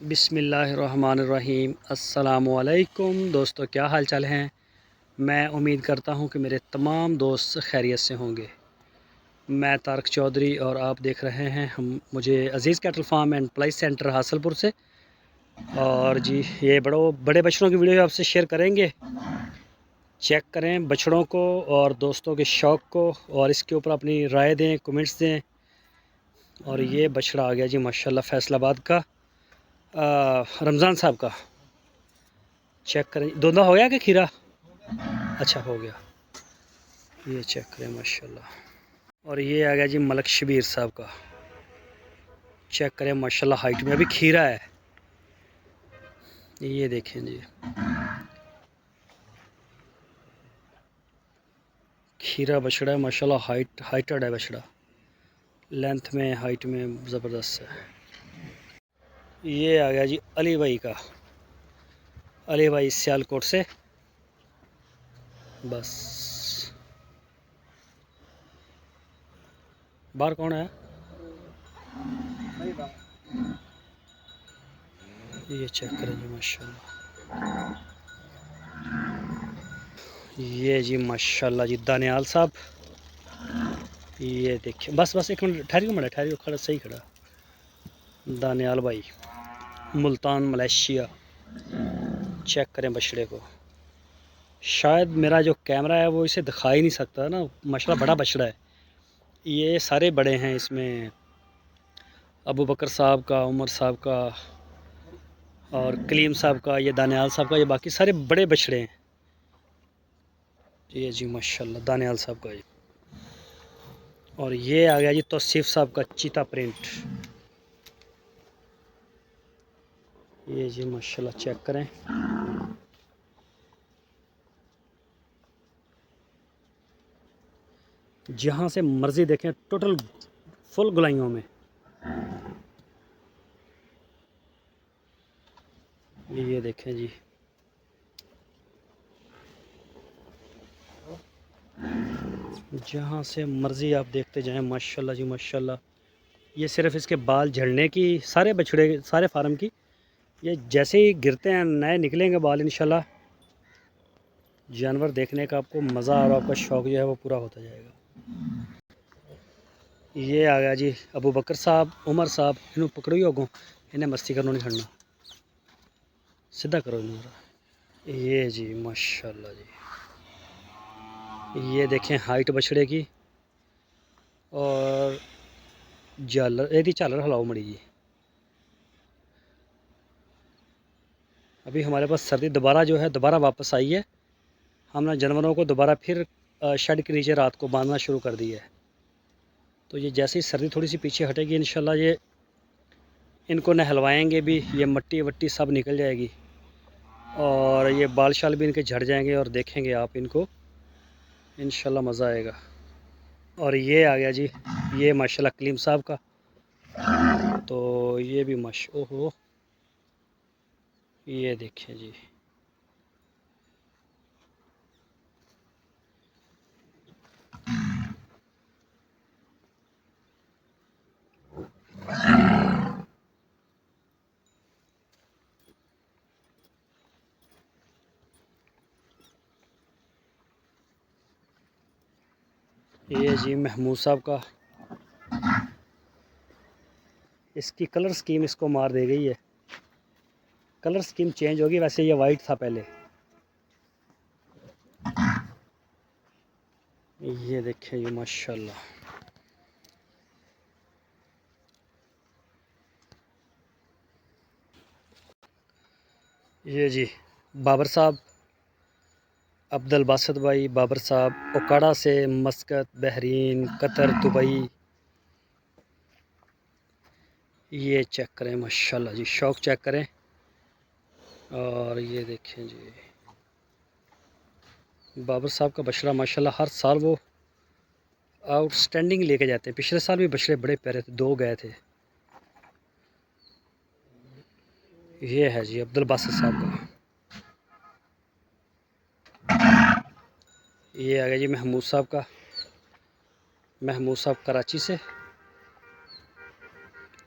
बिस्मिल्लाहिर्रहमानिर्रहीम। अस्सलामुअलैकुम दोस्तों, क्या हाल चाल हैं। मैं उम्मीद करता हूं कि मेरे तमाम दोस्त खैरियत से होंगे। मैं तारक चौधरी और आप देख रहे हैं मुझे Aziz cattle farm and ply centre Hasalpur से। और जी, ये बड़े बछड़ों की वीडियो आपसे शेयर करेंगे। चेक करें बछड़ों को और दोस्तों के शौक़ को, और इसके ऊपर अपनी राय दें, कमेंट्स दें। और ये बछड़ा आ गया जी माशाल्लाह फैसलाबाद का, रमज़ान साहब का। चेक करें, धुंधला हो गया कि खीरा? अच्छा हो गया। ये चेक करें माशाल्लाह। और ये आ गया जी मलक शबीर साहब का। चेक करें माशाल्लाह, हाइट में अभी खीरा है। ये देखें जी, खीरा बछड़ा है माशाल्लाह, हाइटेड है बछड़ा, लेंथ में हाइट में ज़बरदस्त है। ये आ गया जी अली भाई का, अली भाई सियालकोट से। बस बाहर कौन है? ये चेक करें जी माशाल्लाह। ये जी माशाल्लाह जी दानियाल साहब। ये देखिए, बस एक मिनट ठहरियो खड़ा, सही खड़ा। दानियाल भाई, मुल्तान मलेशिया। चेक करें बछड़े को। शायद मेरा जो कैमरा है वो इसे दिखा ही नहीं सकता ना, माशाल्लाह बड़ा बछड़ा है। ये सारे बड़े हैं इसमें, अबू बकर साहब का, उमर साहब का और कलीम साहब का, ये दानियाल साहब का, ये बाकी सारे बड़े बछड़े हैं। ये जी माशाल्लाह दानियाल साहब का। और ये आ गया जी तौसीफ साहब का चीता प्रिंट। ये जी माशाल्लाह चेक करें। जहाँ से मर्ज़ी देखें, टोटल फुल गुलाइयों में। ये देखें जी, जहाँ से मर्ज़ी आप देखते जाएं माशाल्लाह जी माशाल्लाह। ये सिर्फ़ इसके बाल झड़ने की, सारे बछड़े सारे फार्म की, ये जैसे ही गिरते हैं नए निकलेंगे बाल इंशाल्लाह। जानवर देखने का आपको मज़ा और आपका शौक़ जो है वो पूरा होता जाएगा। ये आ गया जी अबू बकर साहब, उमर साहब। इन्हों पकड़ो होगो, इन्हें मस्ती करना नहीं खड़ना, सीधा करो इन्हों। ये जी माशाल्लाह जी, ये देखें हाइट बछड़े की। और झालर, यदि झालर हिलाओ मड़ी जी। अभी हमारे पास सर्दी दोबारा जो है दोबारा वापस आई है। हमने जानवरों को दोबारा फिर शेड के नीचे रात को बांधना शुरू कर दिया है। तो ये जैसे ही सर्दी थोड़ी सी पीछे हटेगी इंशाल्लाह, ये इनको नहलवाएंगे भी, ये मट्टी वट्टी सब निकल जाएगी और ये बाल शाल भी इनके झड़ जाएंगे। और देखेंगे आप इनको, इंशाल्लाह मज़ा आएगा। और ये आ गया जी, ये माशाल्लाह कलीम साहब का। तो ये भी ओहो, ये देखिए जी, ये जी महमूद साहब का। इसकी कलर स्कीम इसको मार दे गई है, कलर स्कीम चेंज होगी। वैसे ये वाइट था पहले। ये देखिए ये माशाल्लाह। ये जी बाबर साहब, अब्दुल बासित भाई बाबर साहब, ओकाड़ा से, मस्कत, बहरीन, कतर, दुबई। ये चेक करें माशाल्लाह जी, शौक़ चेक करें। और ये देखें जी, बाबर साहब का बछड़ा माशाल्लाह हर साल वो आउटस्टैंडिंग लेके जाते हैं। पिछले साल भी बछड़े बड़े प्यारे थे, 2 गए थे। ये है जी अब्दुल बासित साहब का। ये आ गया जी महमूद साहब का, महमूद साहब कराची से।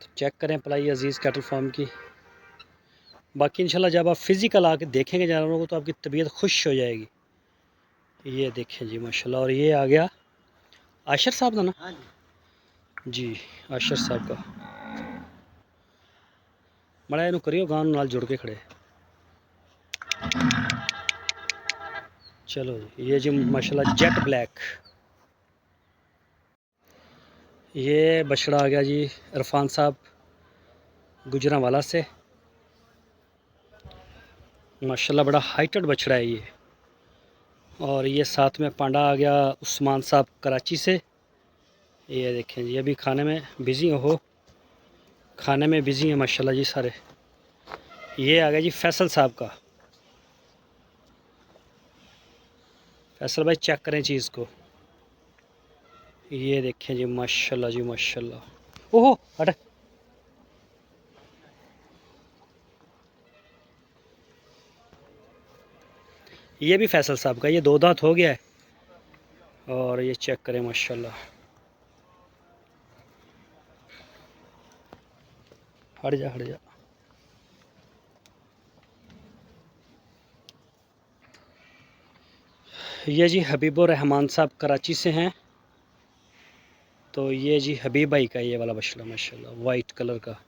तो चेक करें पलाई अज़ीज़ कैटल फार्म की। बाकी इंशाल्लाह जब आप फिज़िकल आके देखेंगे जानवरों को तो आपकी तबीयत खुश हो जाएगी। ये देखें जी माशाल्लाह। और ये आ गया आशर साहब का ना? हाँ जी आशर साहब का बड़ा इनू करियो गांव नाल जुड़ के खड़े। चलो जी ये जी माशाल्लाह जेट ब्लैक। ये बछड़ा आ गया जी इरफान साहब गुजरांवाला से। माशाल्लाह बड़ा हाइटेड बछड़ा है ये। और ये साथ में पांडा आ गया उस्मान साहब कराची से। ये देखें जी अभी खाने में बिज़ी हो, खाने में बिज़ी हैं माशाल्लाह जी सारे। ये आ गया जी फैसल साहब का। फैसल भाई चेक करें चीज़ को। ये देखें जी माशाल्लाह जी माशाल्लाह। ओहो हट। ये भी फैसल साहब का, ये 2 दांत हो गया है। और ये चेक करें माशाल्लाह। हट जा हट जा। ये जी हबीबुर रहमान साहब कराची से हैं। तो ये जी हबीब भाई का ये वाला बछड़ा माशाल्लाह वाइट कलर का।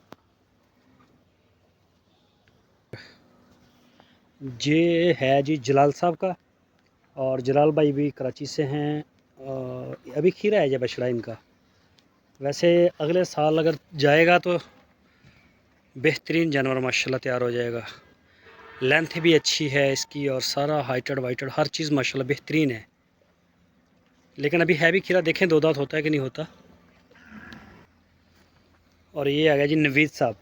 ये है जी जलाल साहब का। और जलाल भाई भी कराची से हैं। और अभी खीरा है ये बछड़ा इनका। वैसे अगले साल अगर जाएगा तो बेहतरीन जानवर माशाल्लाह तैयार हो जाएगा। लेंथ भी अच्छी है इसकी और सारा हाइटेड वाइटेड हर चीज़ माशाल्लाह बेहतरीन है। लेकिन अभी है भी खीरा, देखें 2 दांत होता है कि नहीं होता। और ये आ गया जी नवीद साहब,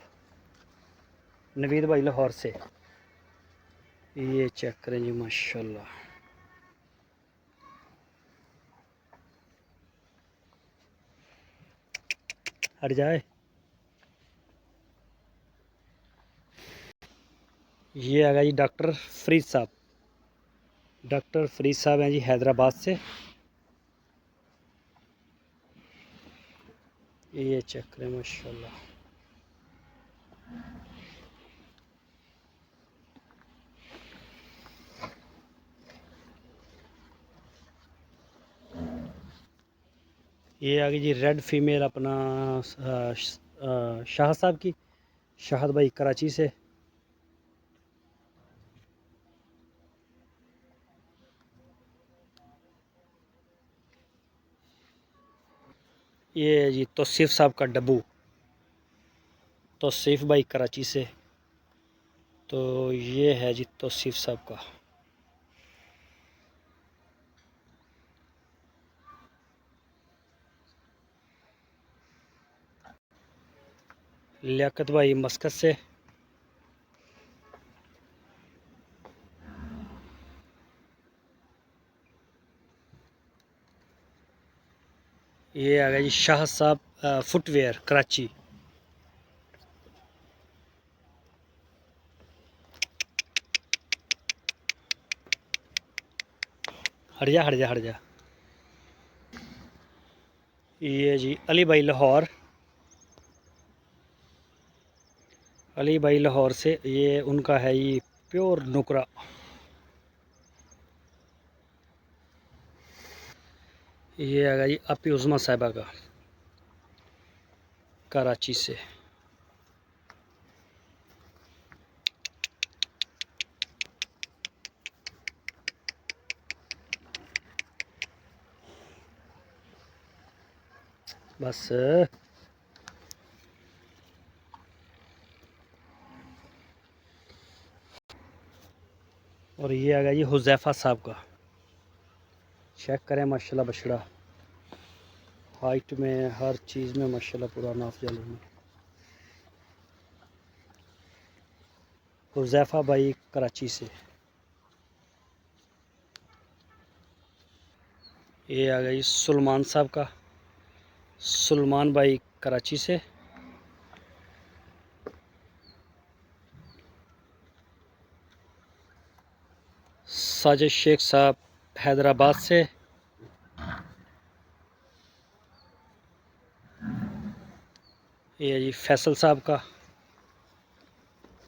नवीद भाई लाहौर से। ये चेक करें जी माशाल्लाह। हट जाए। ये आ गया जी डॉक्टर फरीद साहब। डॉक्टर फरीद साहब हैं जी हैदराबाद से। ये चेक करें माशाल्लाह। ये आ गई जी रेड फीमेल अपना शाह साहब की, शाहद भाई कराची से। ये जी तौसीफ साहब का डब्बू, तौसीफ भाई कराची से। तो ये है जी तौसीफ साहब का। लियाकत भाई मस्कत से। ये आ गया जी शाह साहब फुटवेयर कराची। हट जा हट जा हट जा। ये जी अली भाई लाहौर, अली भाई लाहौर से। ये उनका है ये प्योर नुकरा। ये आ गया जी अपी उज़मा साहिबा का कराची से। बस और ये आ गया जी हुज़ैफ़ा साहब का। चेक करें माशाल्लाह बछड़ा हाइट में हर चीज़ में माशाल्लाह पूरा नाफिया में। हुज़ैफ़ा भाई कराची से। ये आ गया जी सुलेमान साहब का, सुलेमान भाई कराची से। साजिद शेख साहब हैदराबाद से। ये जी फैसल साहब का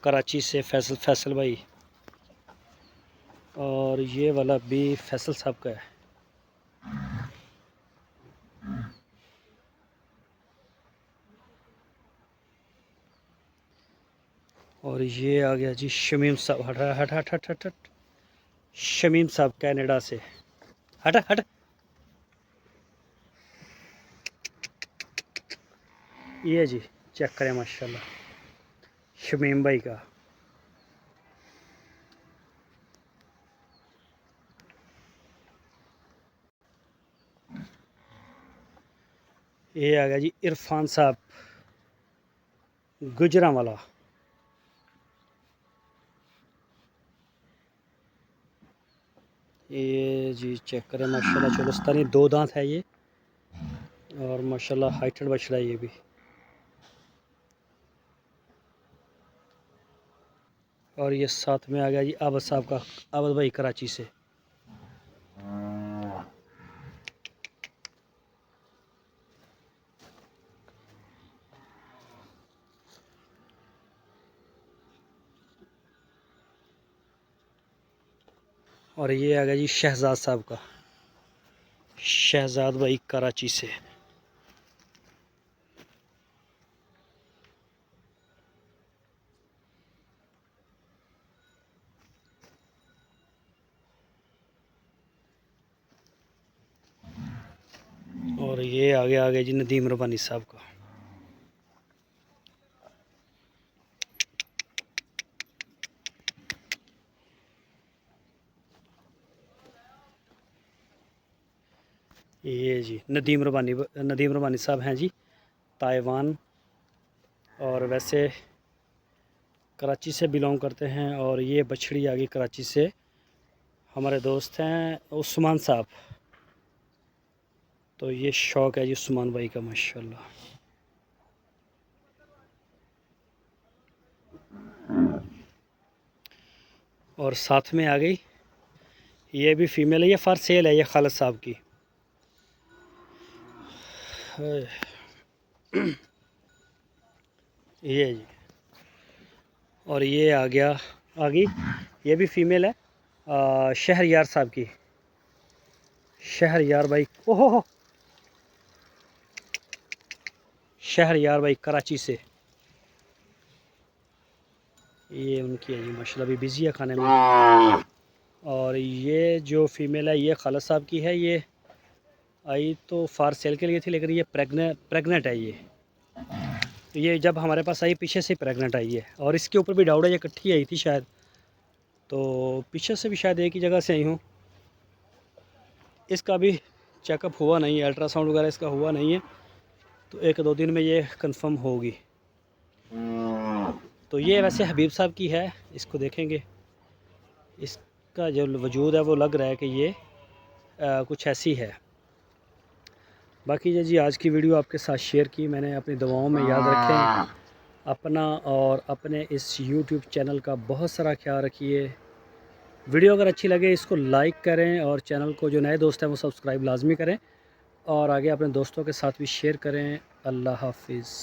कराची से फैसल भाई, और ये वाला भी फैसल साहब का है। और ये आ गया जी शमीम साहब। हट हट हट हट हट हट। शमीम साहब कनाडा से। हट हट। ये जी चेक करें माशाल्लाह शमीम भाई का। ये आ गया जी इरफान साहब गुजरांवाला। ये जी चेक करें माशाल्लाह चोलस्तानी 2 दांत है ये, और माशाल्लाह हाइटेड बछड़ा है ये भी। और ये साथ में आ गया जी आबद साहब का, आबद भाई कराची से। और ये आ गया जी शहजाद साहब का, शहजाद भाई कराची से। और ये आ गया जी नदीम रबानी साहब का। ये जी नदीम रबानी साहब हैं जी ताइवान, और वैसे कराची से बिलोंग करते हैं। और ये बछड़ी आ गई कराची से, हमारे दोस्त हैं उस्मान साहब। तो ये शौक़ है जी उस्मान भाई का माशाल्लाह। और साथ में आ गई ये भी फीमेल है, ये फॉर सेल है, ये खालिद साहब की। ये जी। और ये आ गई ये भी फीमेल है, शहरयार साहब की। शहरयार भाई, ओहो शहरयार भाई कराची से। ये उनकी है जी माशाल्लाह, भी बिज़ी है खाने में। और ये जो फीमेल है ये खालिद साहब की है। ये आई तो फार सेल के लिए थी, लेकिन ये प्रेग्नेंट है। ये जब हमारे पास आई पीछे से प्रेग्नेंट आई है। और इसके ऊपर भी डाउट है ये इकट्ठी आई थी शायद, तो पीछे से भी शायद एक ही जगह से आई हूँ। इसका भी चेकअप हुआ नहीं है, अल्ट्रासाउंड वगैरह इसका हुआ नहीं है, तो 1-2 दिन में ये कंफर्म होगी। तो ये वैसे हबीब साहब की है, इसको देखेंगे, इसका जो वजूद है वो लग रहा है कि ये कुछ ऐसी है। बाकी जी आज की वीडियो आपके साथ शेयर की मैंने, अपनी दुआओं में याद रखें अपना और अपने इस YouTube चैनल का बहुत सारा ख्याल रखिए। वीडियो अगर अच्छी लगे इसको लाइक करें, और चैनल को जो नए दोस्त हैं वो सब्सक्राइब लाजमी करें, और आगे अपने दोस्तों के साथ भी शेयर करें। अल्लाह हाफिज़।